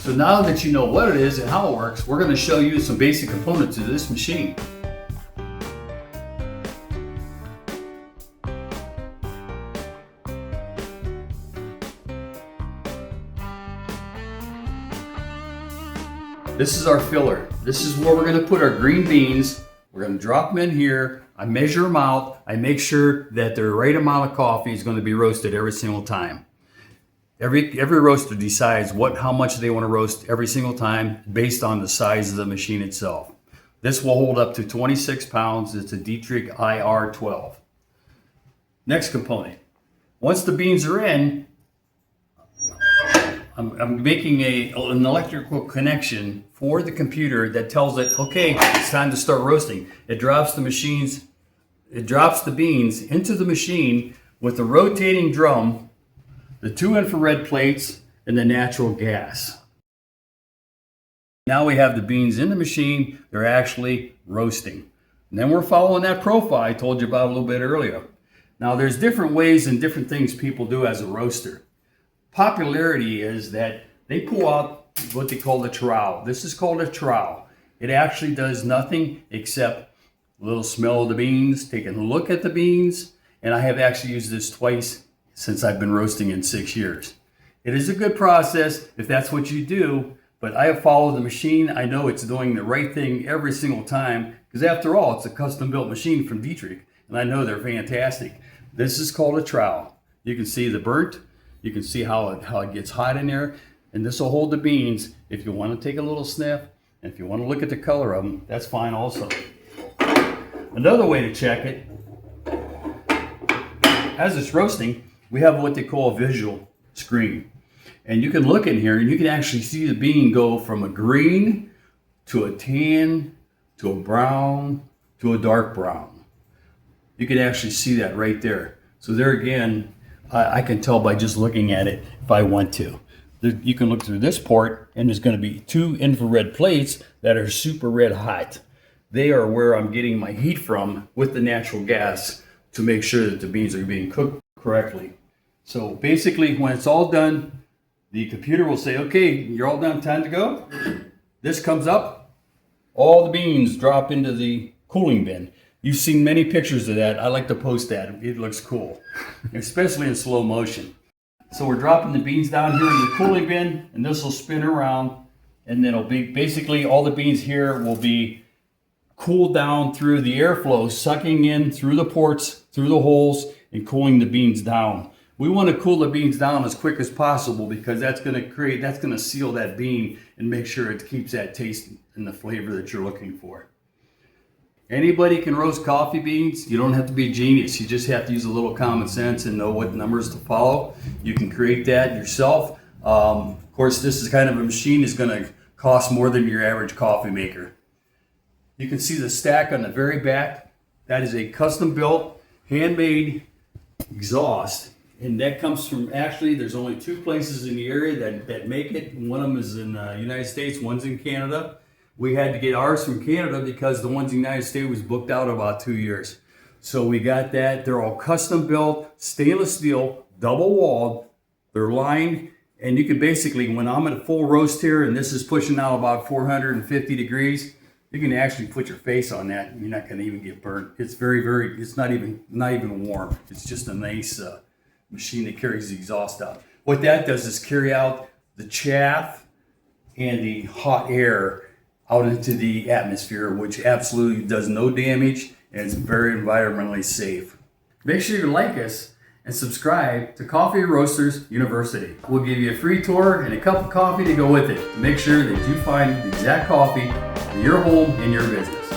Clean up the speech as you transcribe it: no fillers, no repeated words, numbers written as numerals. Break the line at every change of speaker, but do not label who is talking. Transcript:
So now that you know what it is and how it works, we're going to show you some basic components of this machine. This is our filler. This is where we're going to put our green beans. We're going to drop them in here. I measure them out. I make sure that the right amount of coffee is going to be roasted every single time. Every roaster decides how much they want to roast every single time based on the size of the machine itself. This will hold up to 26 pounds. It's a Diedrich IR12. Next component. Once the beans are in, I'm making an electrical connection for the computer that tells it, okay, it's time to start roasting. It drops the beans into the machine with a rotating drum, the 2 infrared plates, and the natural gas. Now we have the beans in the machine. They're actually roasting. And then we're following that profile I told you about a little bit earlier. Now there's different ways and different things people do as a roaster. Popularity is that they pull out what they call the trowel. This is called a trowel. It actually does nothing except a little smell of the beans, taking a look at the beans, and I have actually used this twice since I've been roasting in 6 years. It is a good process if that's what you do, but I have followed the machine. I know it's doing the right thing every single time, because after all, it's a custom built machine from Diedrich, and I know they're fantastic. This is called a trowel. You can see the burnt. You can see how it gets hot in there, and this will hold the beans. If you want to take a little sniff, and if you want to look at the color of them, that's fine also. Another way to check it, as it's roasting, we have what they call a visual screen. And you can look in here and you can actually see the bean go from a green to a tan to a brown to a dark brown. You can actually see that right there. So there again, I can tell by just looking at it if I want to. You can look through this port and there's going to be 2 infrared plates that are super red hot. They are where I'm getting my heat from with the natural gas to make sure that the beans are being cooked correctly. So basically when it's all done, the computer will say, okay, you're all done, time to go. This comes up, all the beans drop into the cooling bin. You've seen many pictures of that. I like to post that. It looks cool, especially in slow motion. So we're dropping the beans down here in the cooling bin, and this will spin around, and then it'll be basically all the beans here will be cooled down through the airflow, sucking in through the ports, through the holes, and cooling the beans down. We want to cool the beans down as quick as possible because that's going to seal that bean and make sure it keeps that taste and the flavor that you're looking for. Anybody can roast coffee beans. You don't have to be a genius. You just have to use a little common sense and know what numbers to follow. You can create that yourself. Of course, this is kind of a machine that's going to cost more than your average coffee maker. You can see the stack on the very back. That is a custom built, handmade exhaust. And that comes from, actually, there's only 2 places in the area that make it. One of them is in the United States, one's in Canada. We had to get ours from Canada because the ones in the United States was booked out about 2 years. So we got that. They're all custom built, stainless steel, double walled. They're lined, and you can basically, when I'm at a full roast here and this is pushing out about 450 degrees, you can actually put your face on that and you're not going to even get burnt. It's it's not even warm. It's just a nice machine that carries the exhaust out. What that does is carry out the chaff and the hot air out into the atmosphere, which absolutely does no damage and it's very environmentally safe. Make sure you like us and subscribe to Coffee Roasters University. We'll give you a free tour and a cup of coffee to go with it to make sure that you find the exact coffee for your home and your business.